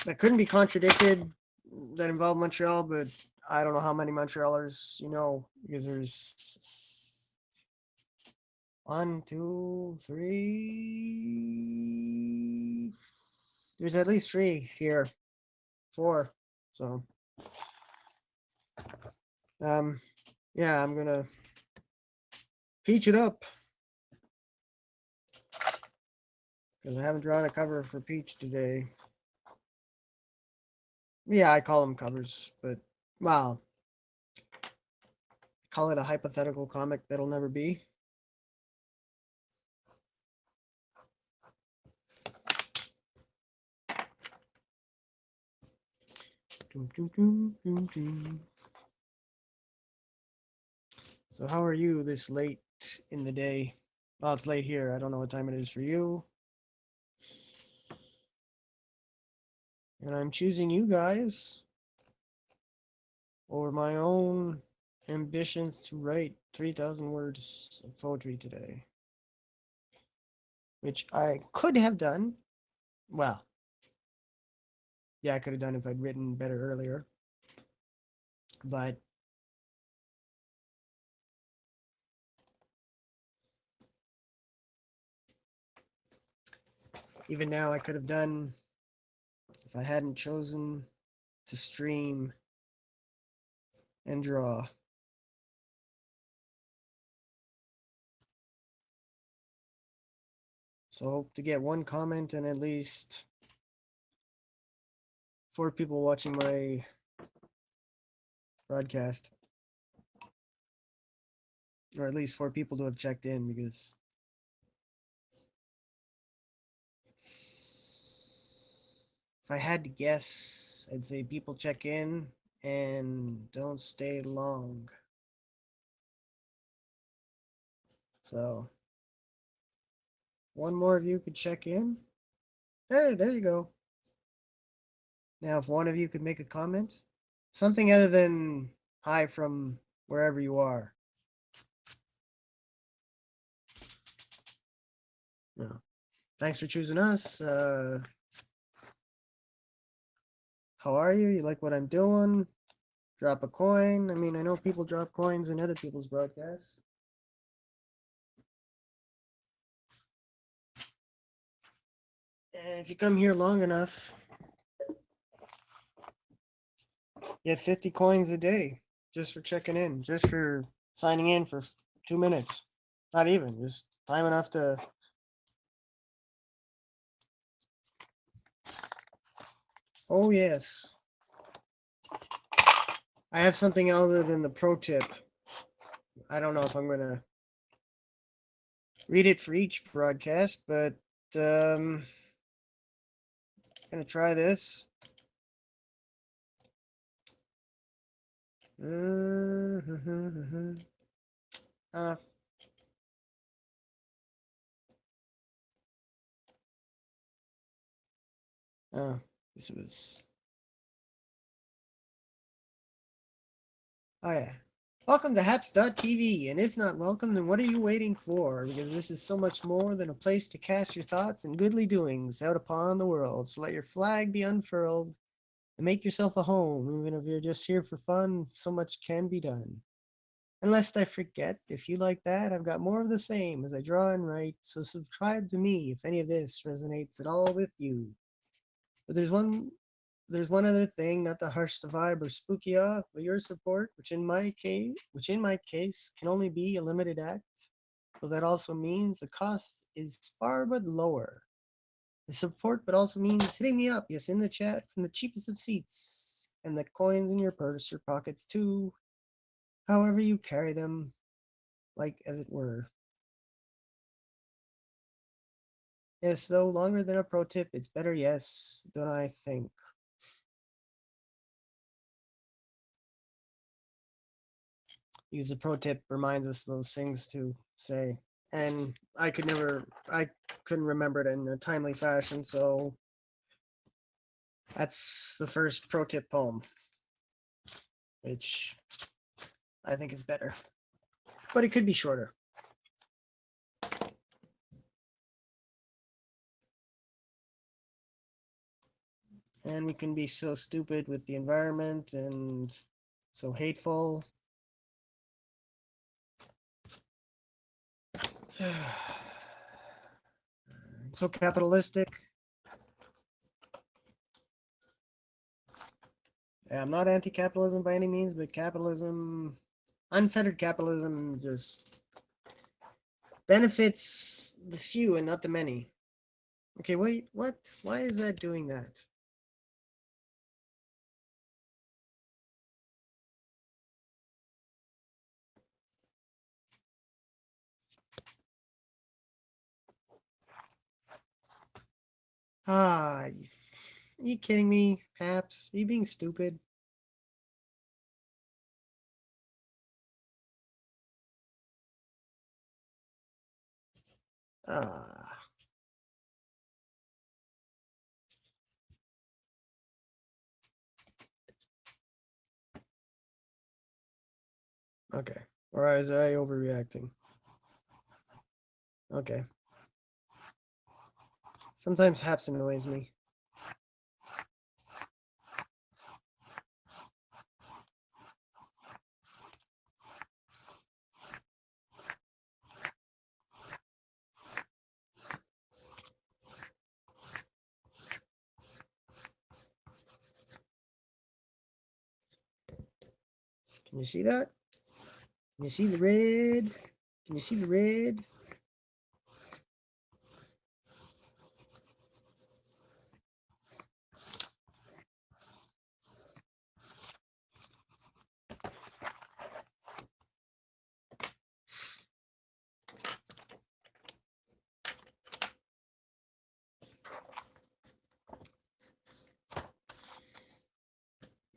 that couldn't be contradicted that involve Montreal, but I don't know how many Montrealers you know, because there's 1, 2, 3. There's at least 3 here, 4. So, yeah, I'm gonna peach it up because I haven't drawn a cover for Peach today. Yeah, I call them covers, but well, call it a hypothetical comic that'll never be. So how are you this late in the day? Well, it's late here. I don't know what time it is for you. And I'm choosing you guys over my own ambitions to write 3,000 words of poetry today, which I could have done. Well, yeah, I could have done if I'd written better earlier, but even now I could have done if I hadn't chosen to stream and draw. So hope to get one comment and at least 4 people watching my broadcast. Or at least 4 people to have checked in, because if I had to guess, I'd say people check in and don't stay long. So, one more of you could check in. Hey, there you go. Now, if one of you could make a comment, something other than hi from wherever you are. No. Thanks for choosing us. How are you? You like what I'm doing? Drop a coin. I mean, I know people drop coins in other people's broadcasts. And if you come here long enough, you get 50 coins a day just for checking in, just for signing in for 2 minutes. Not even, just time enough to. Oh, yes. I have something other than the pro tip. I don't know if I'm going to read it for each broadcast, but I'm going to try this. Oh, this was. Oh, yeah. Welcome to Haps.tv, and if not welcome, then what are you waiting for? Because this is so much more than a place to cast your thoughts and goodly doings out upon the world. So let your flag be unfurled and make yourself a home. Even if you're just here for fun, so much can be done. And lest I forget, if you like that, I've got more of the same as I draw and write, so subscribe to me if any of this resonates at all with you. But there's one other thing, not to harsh the vibe or spook you off, but your support, which in my case can only be a limited act. So that also means the cost is far but lower. The support but also means hitting me up, yes, in the chat from the cheapest of seats, and the coins in your purse or pockets too, however you carry them, like as it were. Yes, though longer than a pro tip, it's better, yes, don't I think. Because a pro tip reminds us those things to say. And I couldn't remember it in a timely fashion, so that's the first pro tip poem, which I think is better. But it could be shorter. And we can be so stupid with the environment and so hateful. So capitalistic. Yeah, I'm not anti-capitalism by any means, but capitalism, unfettered capitalism, just benefits the few and not the many. Okay, wait, what? Why is that doing that? Ah, are you kidding me, Paps? Are you being stupid? Ah, okay. Or is I overreacting? Okay. Sometimes Haps annoys me. Can you see that? Can you see the red? Can you see the red?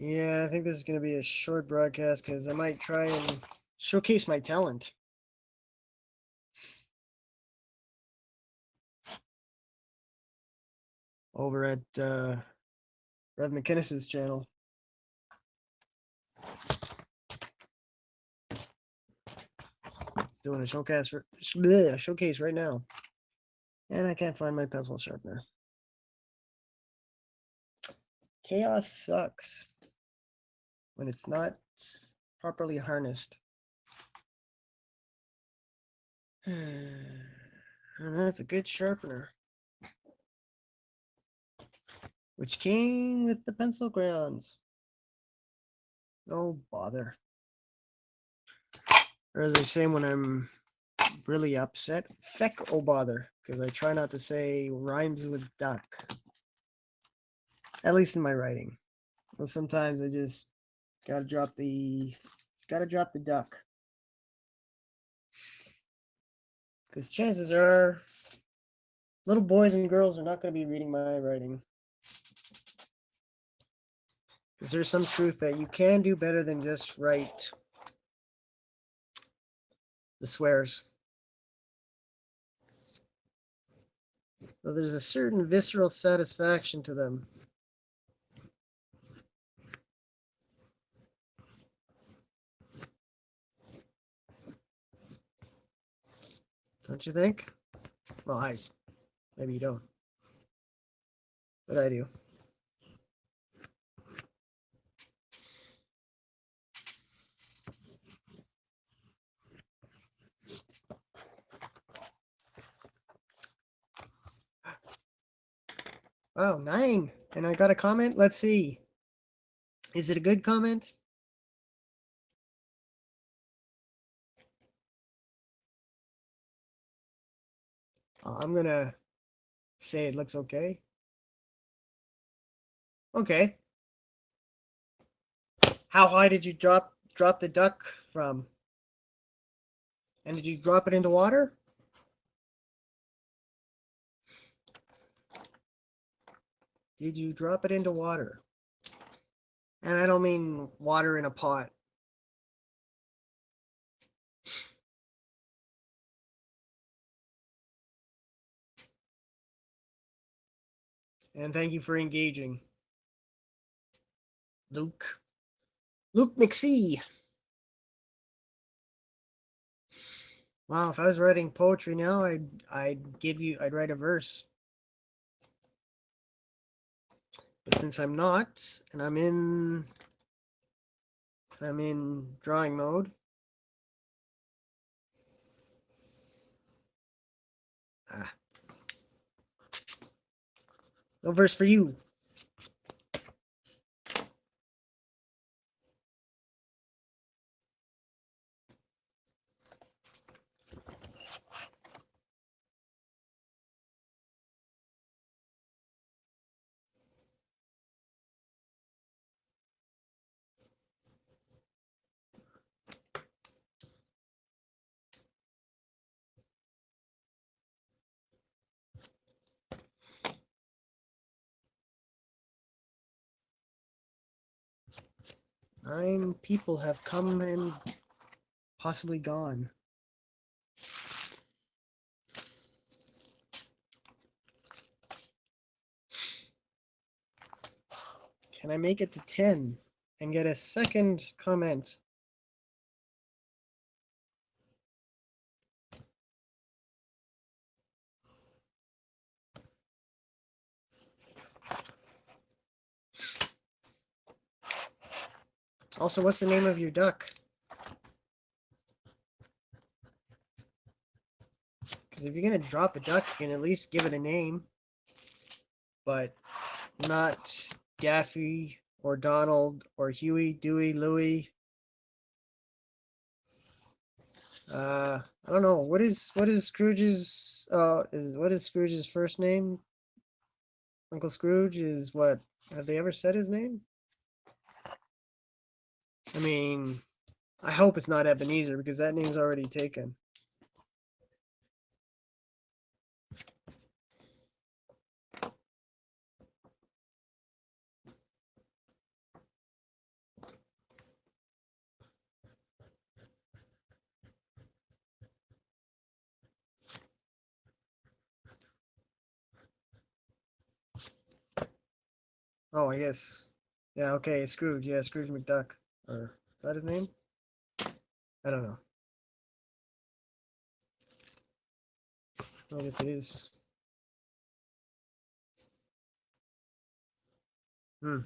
Yeah, I think this is going to be a short broadcast because I might try and showcase my talent over at Rev McInnes's channel. It's doing a showcase right now. And I can't find my pencil sharpener. Chaos sucks when it's not properly harnessed. And that's a good sharpener, which came with the pencil crayons. No bother. Or as I say when I'm really upset, feck oh bother, because I try not to say rhymes with duck. At least in my writing. Well, sometimes I just gotta drop the duck. Because chances are little boys and girls are not going to be reading my writing. Because there's some truth that you can do better than just write the swears. Though there's a certain visceral satisfaction to them. Don't you think? Well, maybe you don't. But I do. Wow, 9. And I got a comment. Let's see. Is it a good comment? I'm going to say it looks okay. Okay. How high did you drop the duck from? And did you drop it into water? Did you drop it into water? And I don't mean water in a pot. And thank you for engaging. Luke McSee. Wow, if I was writing poetry now, I'd write a verse. But since I'm not, and I'm in drawing mode. No verse for you. Nine people have come and possibly gone. Can I make it to 10 and get a second comment? Also, what's the name of your duck? Because if you're going to drop a duck, you can at least give it a name. But not Daffy or Donald or Huey, Dewey, Louie. I don't know. What is Scrooge's what is Scrooge's first name? Uncle Scrooge is what? Have they ever said his name? I mean, I hope it's not Ebenezer because that name's already taken. Oh, I guess. Yeah, okay, Scrooge. Yeah, Scrooge McDuck. Or is that his name? I don't know. I guess it is. Hmm.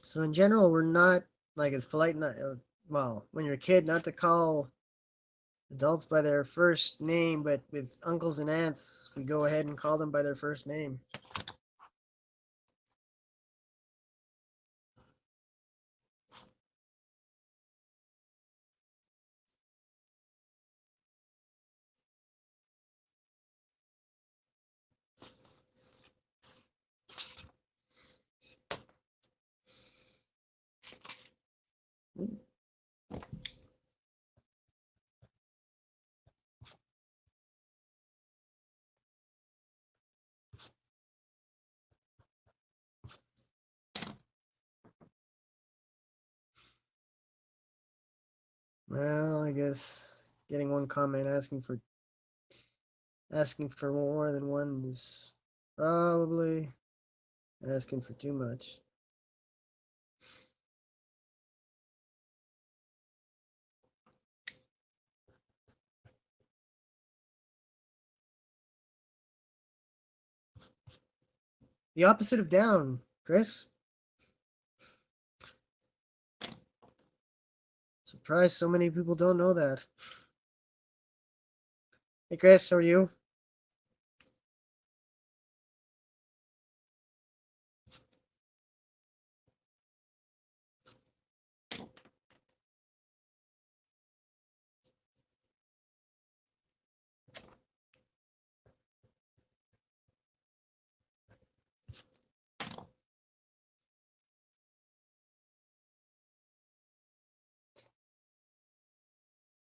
So in general, we're not like it's polite not well when you're a kid not to call adults by their first name, but with uncles and aunts, we go ahead and call them by their first name. Well, I guess getting one comment asking for more than one is probably asking for too much. The opposite of down, Chris. Surprised so many people don't know that. Hey Chris, how are you?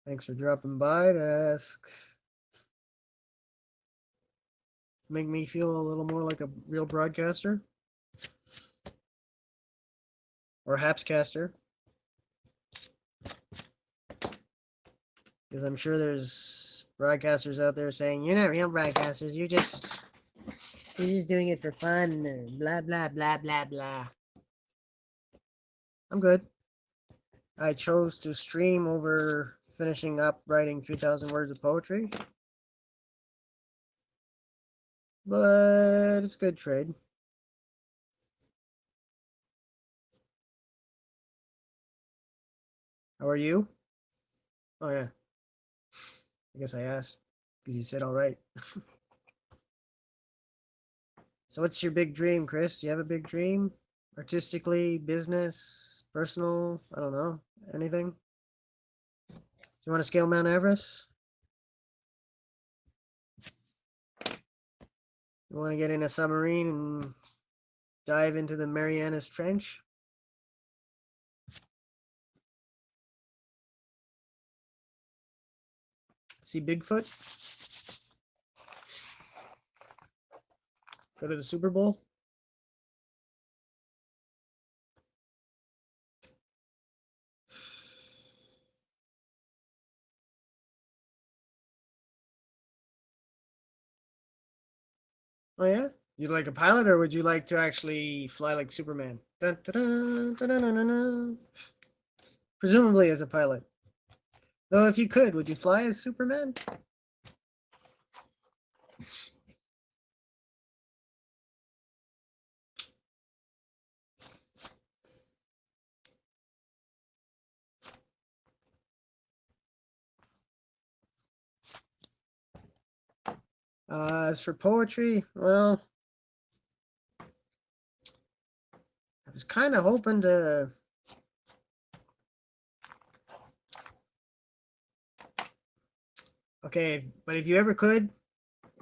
Thanks for dropping by to ask. To make me feel a little more like a real broadcaster. Or Hapscaster. Because I'm sure there's broadcasters out there saying, you're not real broadcasters, you're just doing it for fun, blah, blah, blah, blah, blah. I'm good. I chose to stream over finishing up writing 3,000 words of poetry. but it's a good trade. How are you? Oh yeah, I guess I asked because you said all right. So what's your big dream, Chris? Do you have a big dream? Artistically, business, personal? I don't know. Anything? Do you want to scale Mount Everest? You want to get in a submarine and dive into the Marianas Trench? See Bigfoot? Go to the Super Bowl? Oh yeah? You like a pilot, or would you like to actually fly like Superman? Dun, dun, dun, dun, dun, dun, dun. Presumably as a pilot. Though if you could, would you fly as Superman? As for poetry, well, I was kind of hoping to. Okay, but if you ever could,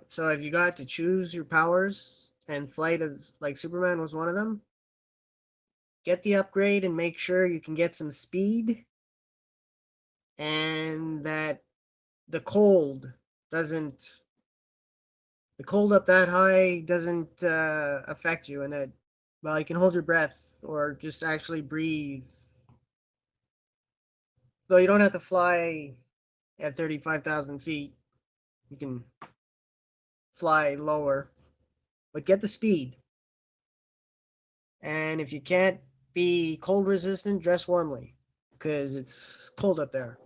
so if you got to choose your powers and flight as like Superman was one of them, get the upgrade and make sure you can get some speed and that the cold doesn't the cold up that high doesn't affect you, and that, well, you can hold your breath or just actually breathe. Though you don't have to fly at 35,000 feet, you can fly lower, but get the speed. And if you can't be cold resistant, dress warmly because it's cold up there.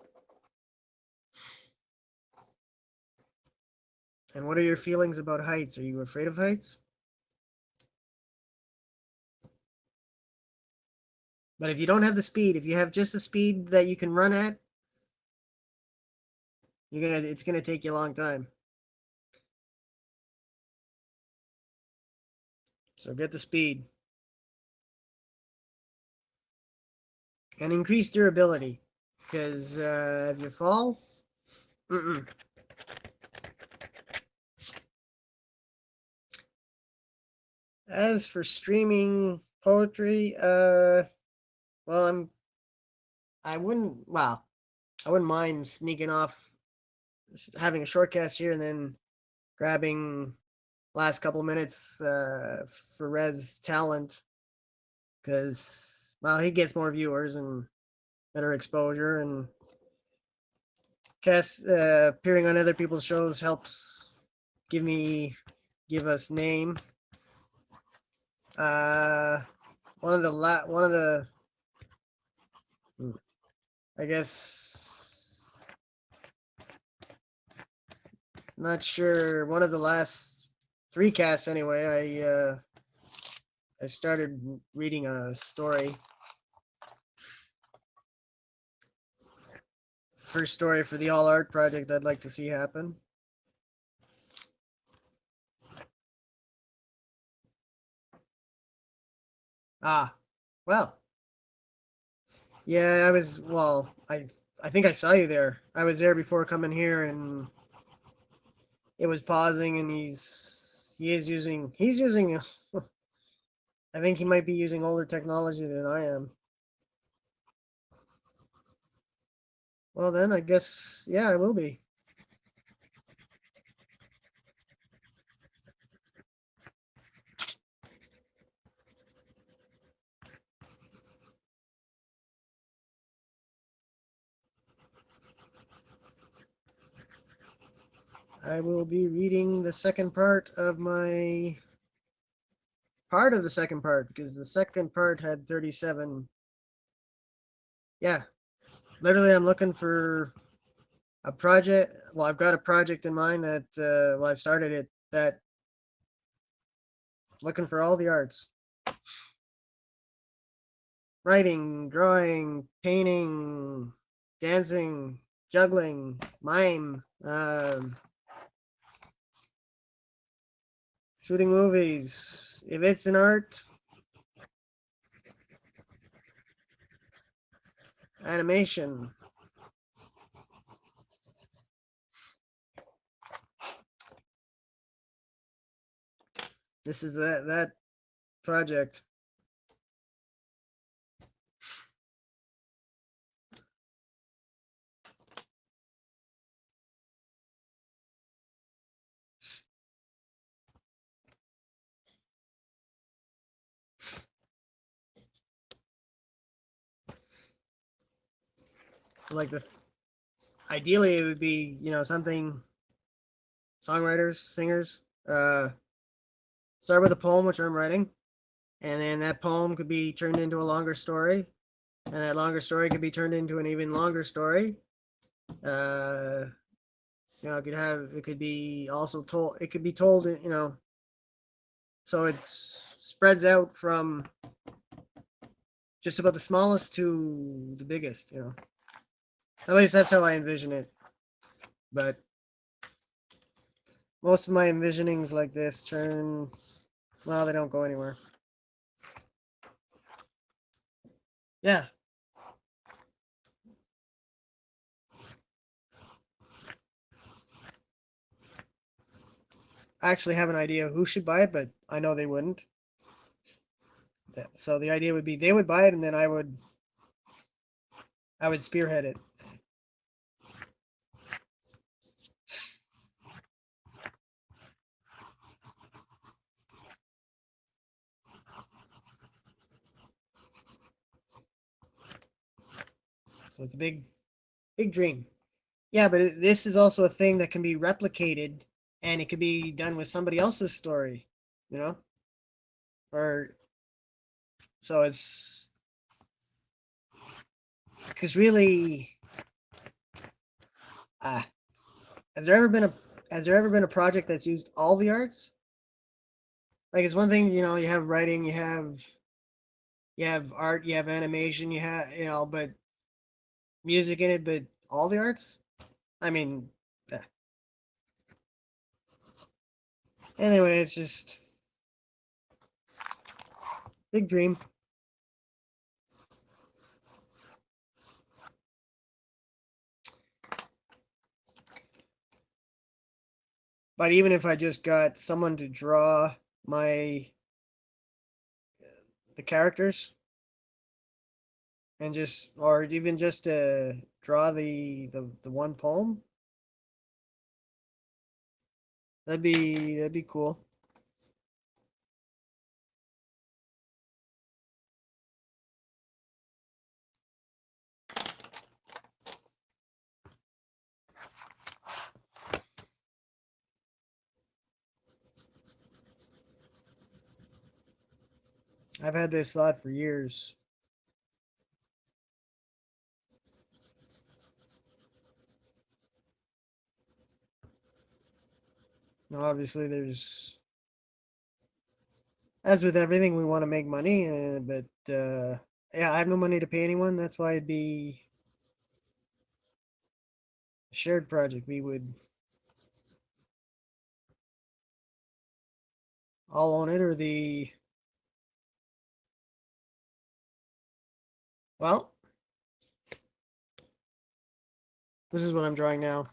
And what are your feelings about heights? Are you afraid of heights? But if you don't have the speed, if you have just the speed that you can run at, it's gonna take you a long time. So get the speed and increase durability, because if you fall, mm-mm. As for streaming poetry, well, I wouldn't, well, I wouldn't mind sneaking off, having a shortcast here, and then grabbing last couple minutes for Rev's talent, because, well, he gets more viewers and better exposure, and appearing on other people's shows helps give us name. Uh, one of the I guess, not sure, one of the last three casts anyway. I started reading a story. First story for the All Art project I'd like to see happen. Ah, well, yeah, I think I saw you there. I was there before coming here, and it was pausing, and he's using I think he might be using older technology than I am. Well then, I guess, yeah, I will be. I will be reading the second part of the second part, because the second part had 37. Yeah, literally, I'm looking for a project. Well, I've got a project in mind that, well, I've started it, that looking for all the arts. Writing, drawing, painting, dancing, juggling, mime, shooting movies. If it's an art, animation. This is that project. Like ideally it would be, something songwriters, singers, start with a poem which I'm writing, and then that poem could be turned into a longer story, and that longer story could be turned into an even longer story. It could be also told, it could be told, so it spreads out from just about the smallest to the biggest, At least that's how I envision it. But most of my envisionings like this well, they don't go anywhere. Yeah. I actually have an idea who should buy it, but I know they wouldn't. So the idea would be they would buy it, and then I would spearhead it. So it's a big dream. Yeah, but this is also a thing that can be replicated, and it could be done with somebody else's story, or so it's because really, has there ever been a project that's used all the arts? Like, it's one thing, you have writing, you have art, you have animation, you have, but music in it, but all the arts? I mean, yeah. Anyway, it's just big dream. But even if I just got someone to draw the characters, and or even just to draw the one poem, that'd be cool. I've had this thought for years. Obviously, as with everything, we want to make money, but yeah, I have no money to pay anyone. That's why it'd be a shared project. We would all own it, or well, this is what I'm drawing now.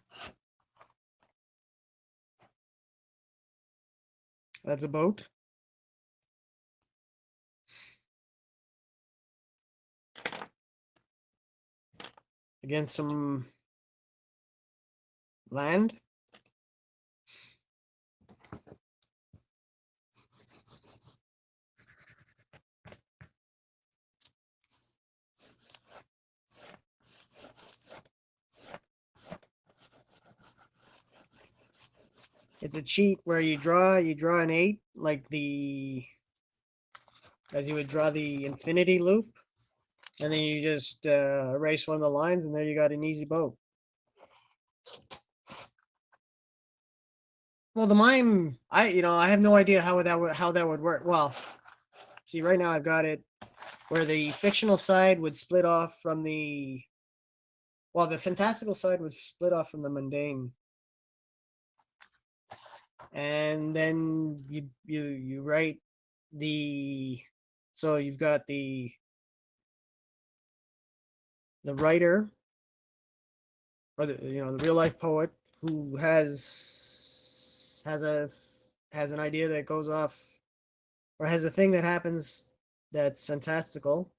That's a boat. Against some land. It's a cheat where you draw an 8, like as you would draw the infinity loop, and then you just erase one of the lines, and there you got an easy boat. Well, the mime, I have no idea how that would work. Well, see, right now I've got it where the fictional side would split off from the fantastical side would split off from the mundane, and then you write the so you've got the writer, or the real life poet, who has an idea that goes off, or has a thing that happens that's fantastical,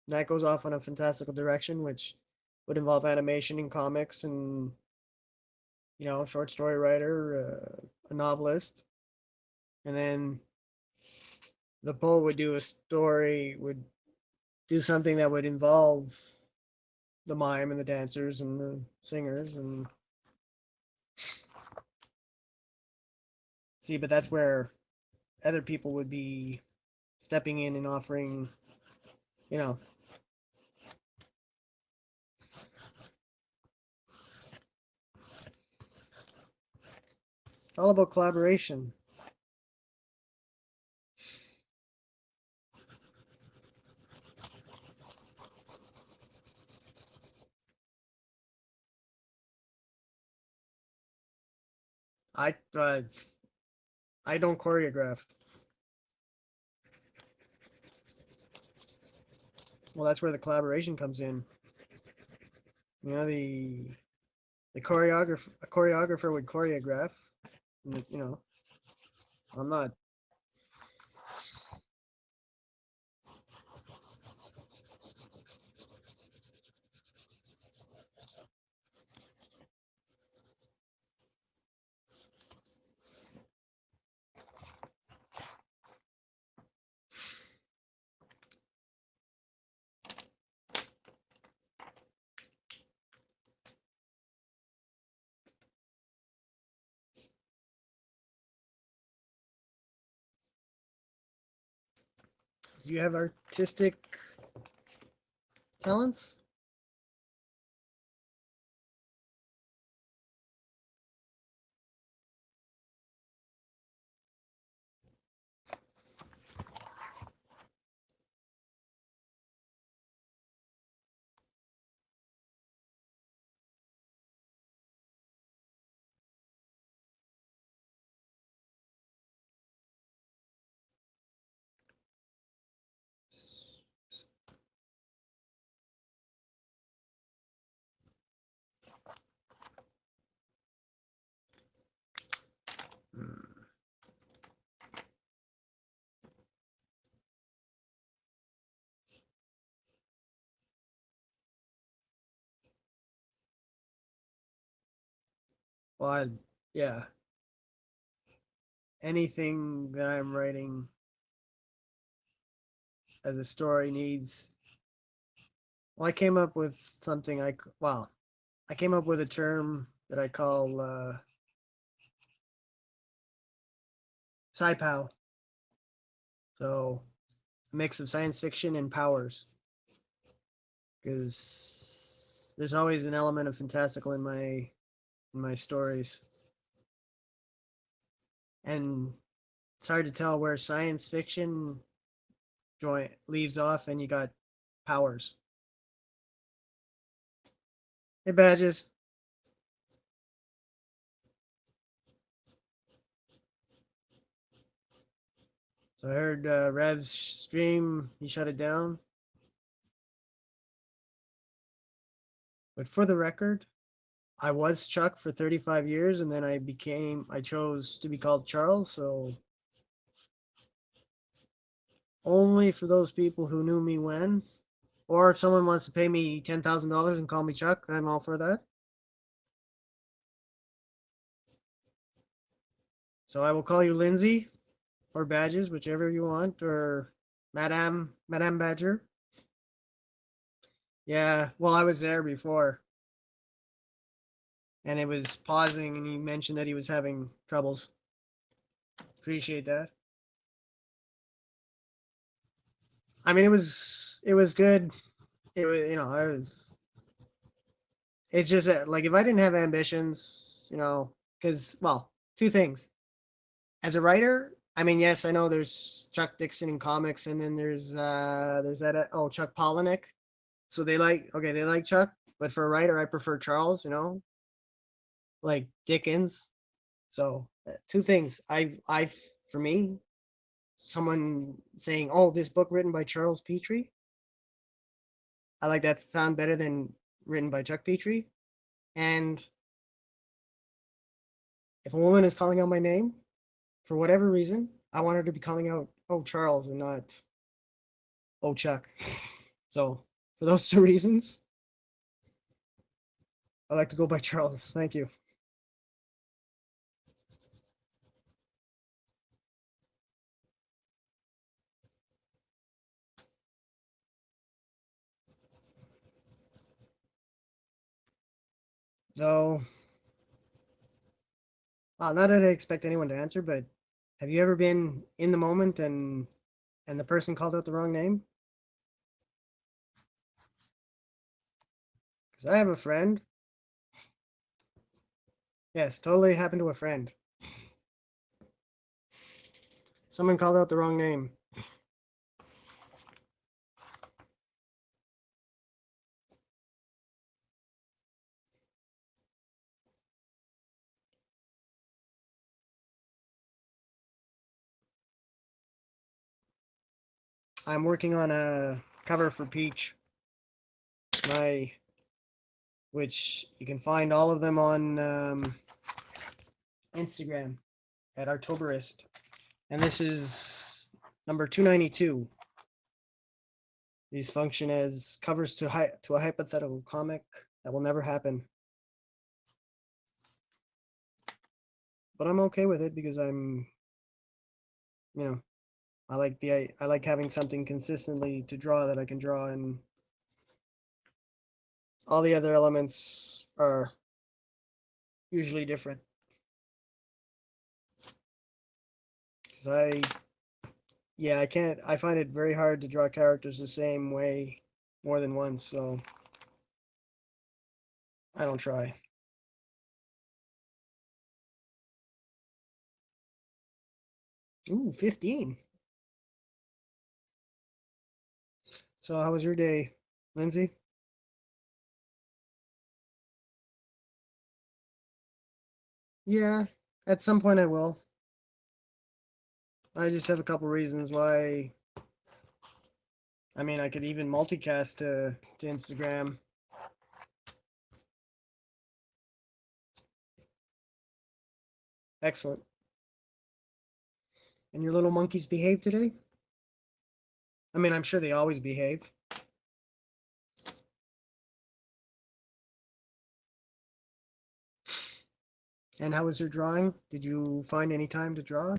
that goes off on a fantastical direction, which would involve animation and comics, and short story writer, a novelist. And then the poet would do something that would involve the mime and the dancers and the singers. And see, but that's where other people would be stepping in and offering, you know, it's all about collaboration. I uh, I don't choreograph. Well, that's where the collaboration comes in. The choreographer would choreograph. And, I'm not. Do you have artistic talents? Hmm. Well, yeah. Anything that I'm writing as a story needs. Well, I came up with something. I came up with a term that I call sci-pow. So, a mix of science fiction and powers, because there's always an element of fantastical in my stories, and it's hard to tell where science fiction joint leaves off, and you got powers. Hey, Badges. So I heard Rev's stream, he shut it down. But for the record, I was Chuck for 35 years, and then I chose to be called Charles. So only for those people who knew me when, or if someone wants to pay me $10,000 and call me Chuck, I'm all for that. So I will call you Lindsay or Badges, whichever you want, or Madame Badger. Yeah, well, I was there before, and it was pausing, and he mentioned that he was having troubles. Appreciate that. I mean, it was good. It was, it's just that, like, if I didn't have ambitions, because, well, two things. As a writer, I mean, yes, I know there's Chuck Dixon in comics, and then there's that Chuck Palahniuk. So they like Chuck, but for a writer, I prefer Charles. Like Dickens. So two things. I for me, someone saying, "Oh, this book written by Charles Petrie," I like that sound better than written by Chuck Petrie. And if a woman is calling out my name for whatever reason, I want her to be calling out, "Oh, Charles," and not, "Oh, Chuck." So for those two reasons, I like to go by Charles. Thank you. So, not that I expect anyone to answer, but have you ever been in the moment and the person called out the wrong name? Because I have a friend. Yes, totally happened to a friend. Someone called out the wrong name. I'm working on a cover for Peach, my which you can find all of them on Instagram at Artoberist. And this is number 292. These function as covers to a hypothetical comic that will never happen. But I'm okay with it because you know, I like having something consistently to draw that I can draw, and all the other elements are usually different. Because I can't, I find it very hard to draw characters the same way more than once, so I don't try. Ooh, 15. So how was your day, Lindsay? Yeah, at some point I will. I just have a couple reasons why. I mean, I could even multicast to Instagram. Excellent. And your little monkeys behave today? I mean, I'm sure they always behave. And how was your drawing? Did you find any time to draw?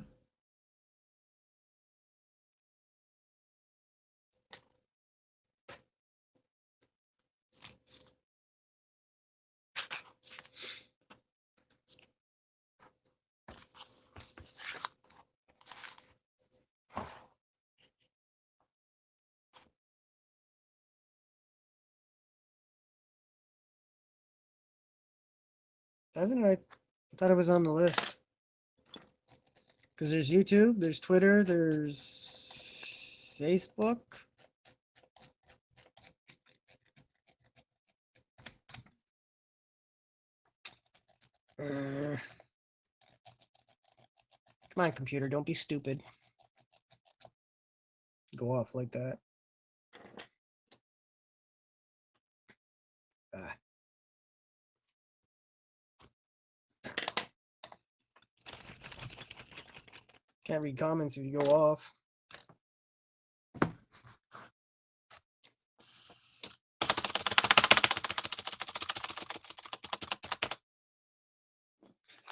Hasn't it? I thought it was on the list. Because there's YouTube, there's Twitter, there's Facebook. Come on, computer, don't be stupid. Go off like that. Ah. Can't read comments if you go off.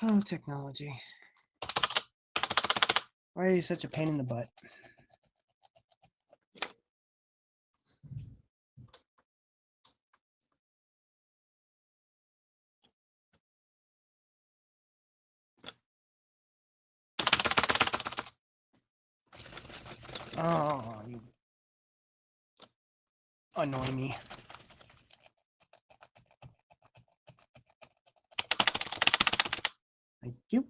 Oh, technology. Why are you such a pain in the butt? Oh, you annoy me. Thank you.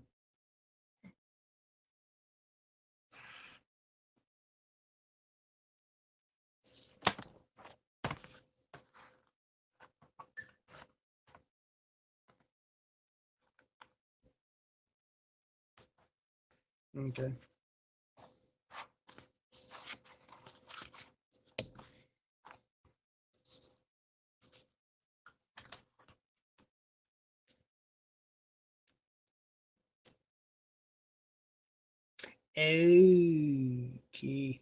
Okay. Okay.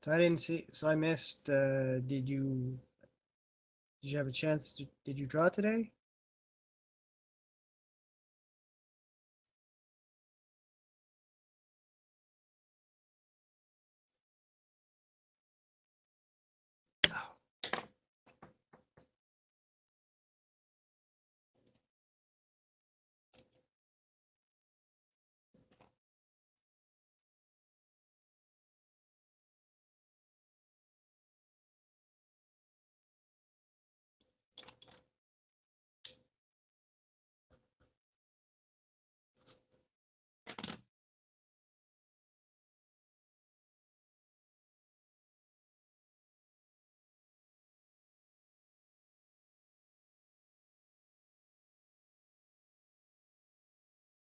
So I didn't see. So I missed. Did you have a chance to? Did you draw today? Oh.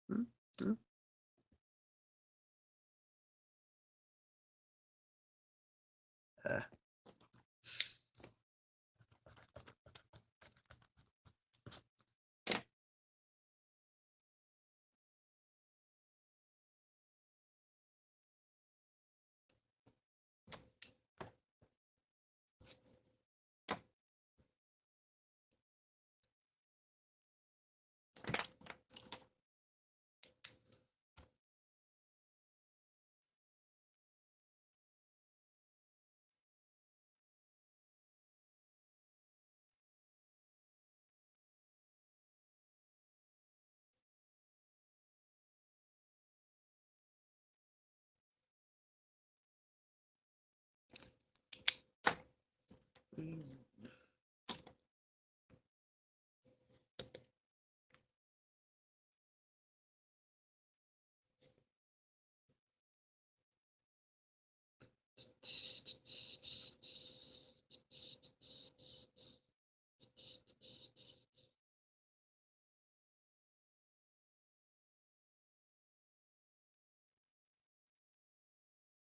Hmm? Hmm? Uh,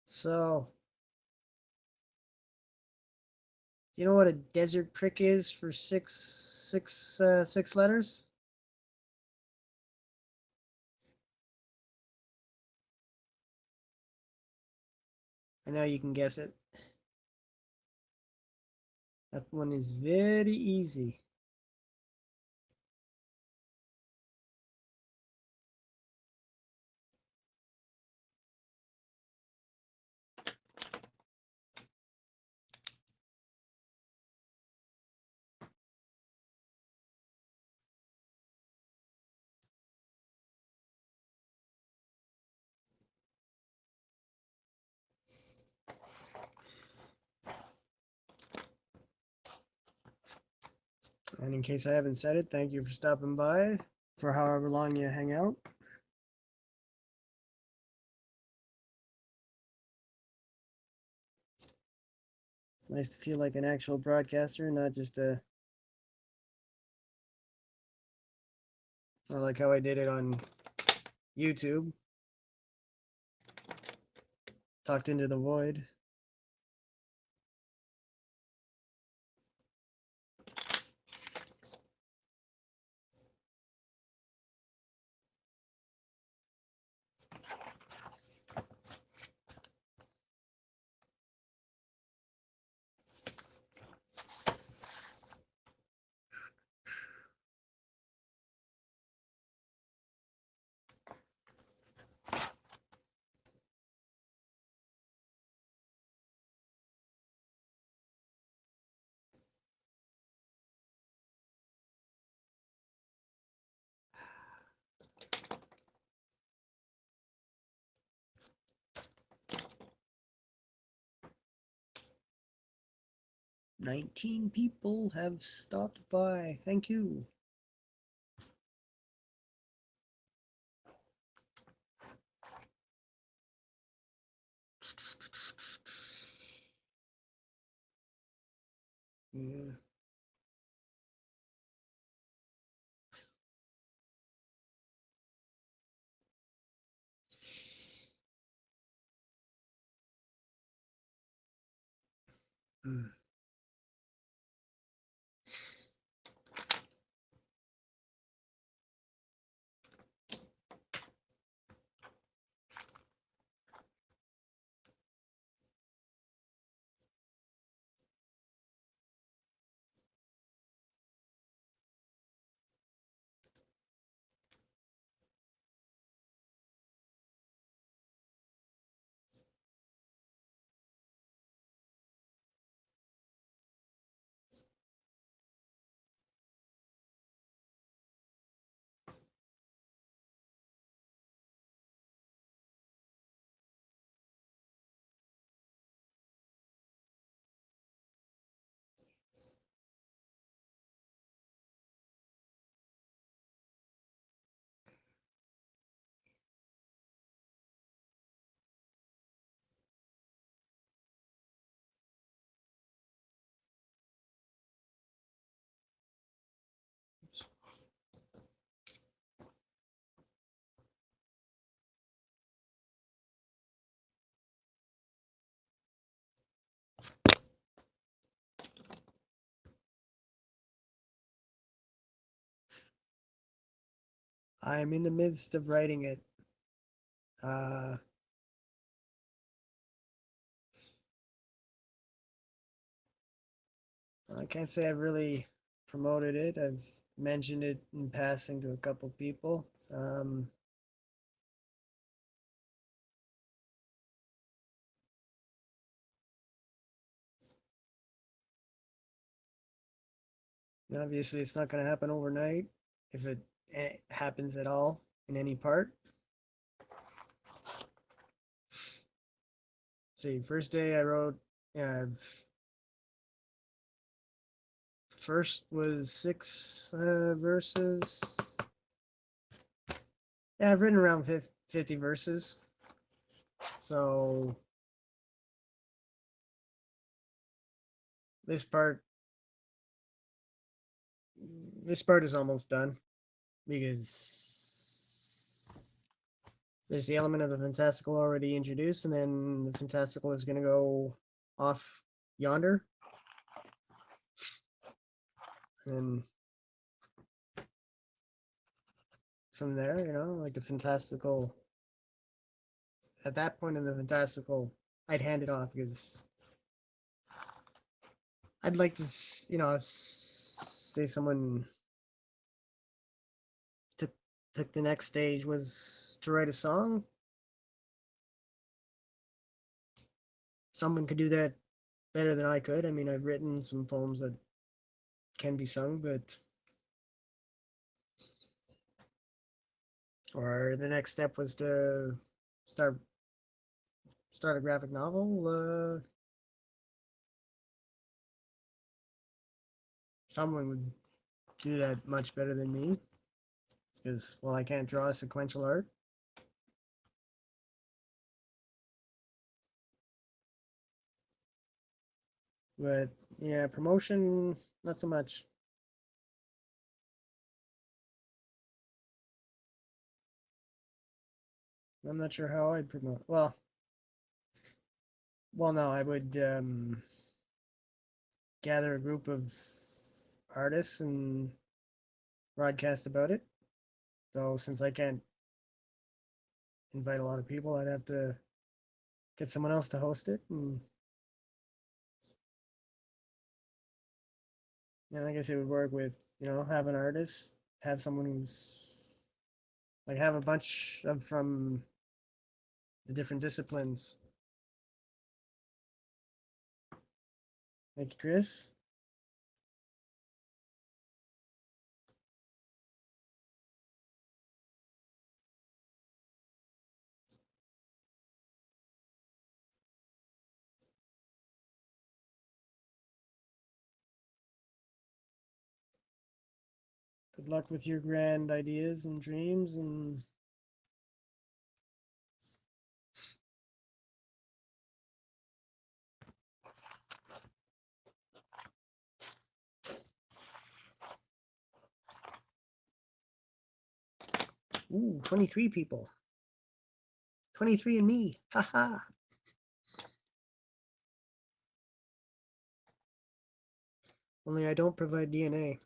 so you know what a desert prick is for six letters? I know you can guess it. That one is very easy. And in case I haven't said it, thank you for stopping by for however long you hang out. It's nice to feel like an actual broadcaster, not just a. I like how I did it on YouTube. Talked into the void. 19 people have stopped by. Thank you. Yeah. Mm. I am in the midst of writing it. Uh, I can't say I've really promoted it. I've mentioned it in passing to a couple people. Obviously, it's not going to happen overnight if it happens at all in any part. See, first day I wrote, yeah, first was 6 verses. Yeah, I've written around 50 verses. So this part, this part is almost done because there's the element of the fantastical already introduced, and then the fantastical is going to go off yonder, and from there, like the fantastical. At that point in the fantastical, I'd hand it off because I'd like to, if say someone took the next stage was to write a song, someone could do that better than I could. I mean, I've written some poems that can be sung, but or the next step was to start a graphic novel. Someone would do that much better than me because, well, I can't draw sequential art. But yeah, promotion, not so much. I'm not sure how I'd promote. Well, no, I would gather a group of artists and broadcast about it. Though, since I can't invite a lot of people, I'd have to get someone else to host it. And yeah, I guess it would work with, have an artist, have someone who's like, have a bunch of from the different disciplines. Thank you, Chris. Good luck with your grand ideas and dreams and ooh, 23 people. 23 and me. Haha. Only I don't provide DNA.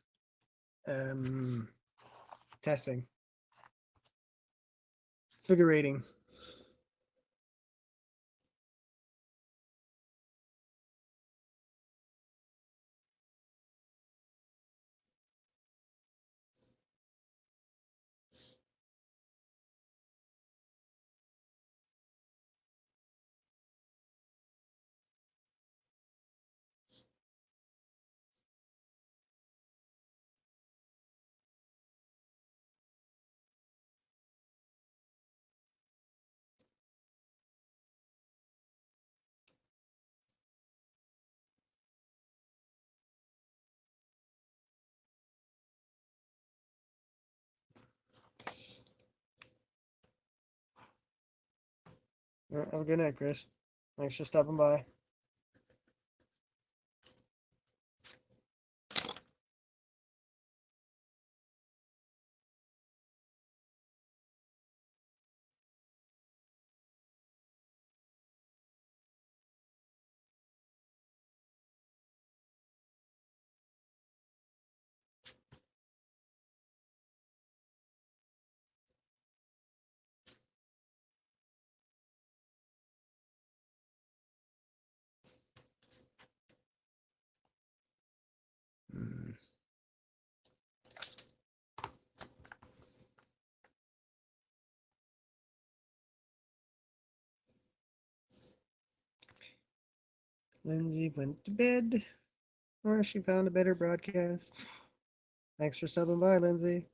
Testing. Figurating. Have a good night, Chris. Thanks for stopping by. Lindsay went to bed, or she found a better broadcast. Thanks for stopping by, Lindsay.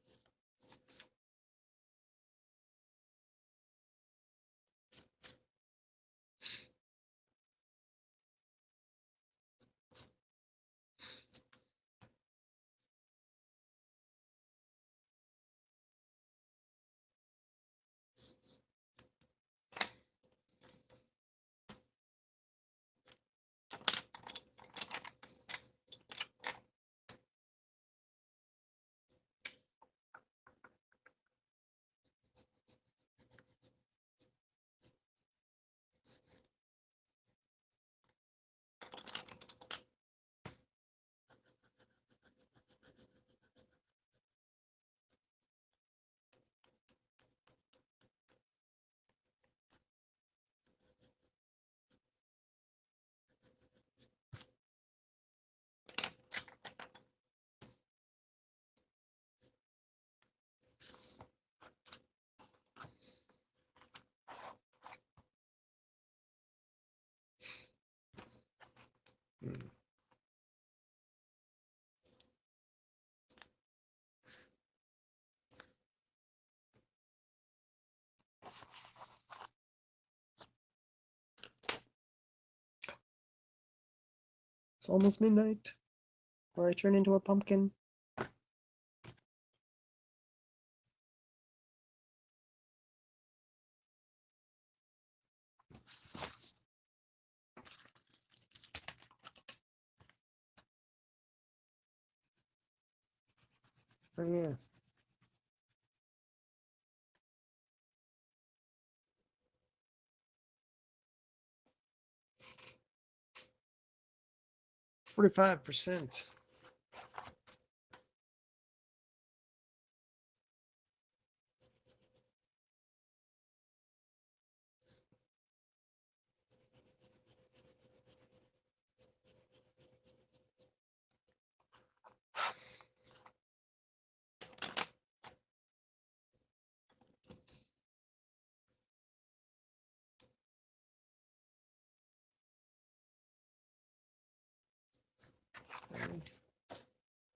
It's almost midnight, or I turn into a pumpkin. Oh yeah. 45%.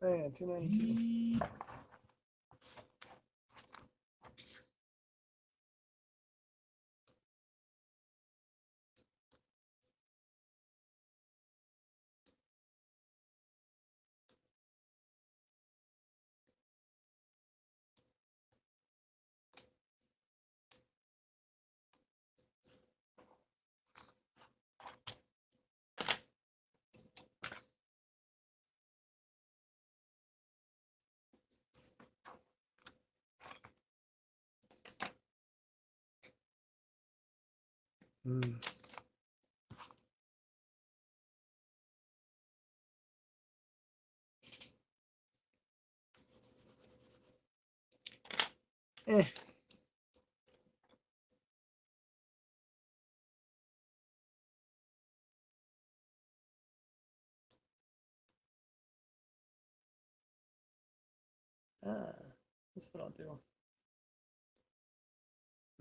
Oh yeah, 292. Mm. Eh. That's what I'll do.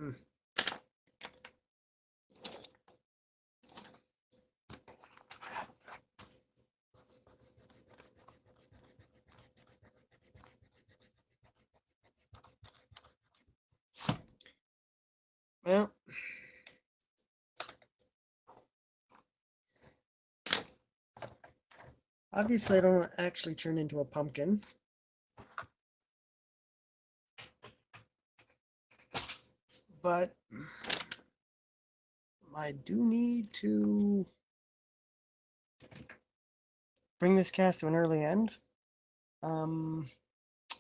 Mm. Well, obviously I don't actually turn into a pumpkin. But I do need to bring this cast to an early end. I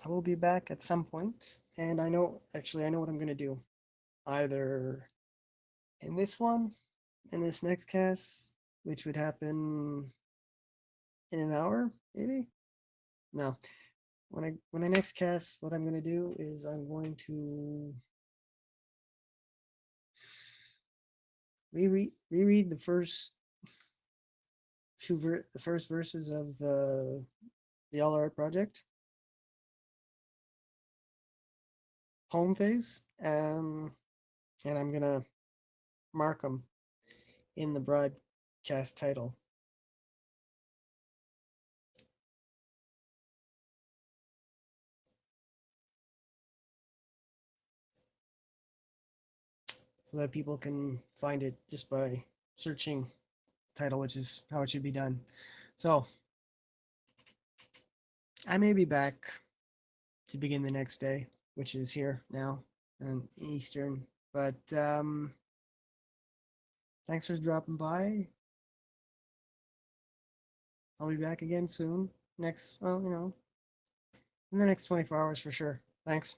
will be back at some point, and I know what I'm gonna do. Either in this one, in this next cast, which would happen in an hour, maybe. No, when I next cast, what I'm gonna do is I'm going to reread the first verses of the All Art Project home phase, and I'm gonna mark them in the broadcast title. So that people can find it just by searching title, which is how it should be done. So I may be back to begin the next day, which is here now and Eastern. But thanks for dropping by. I'll be back again soon. In the next 24 hours for sure. Thanks.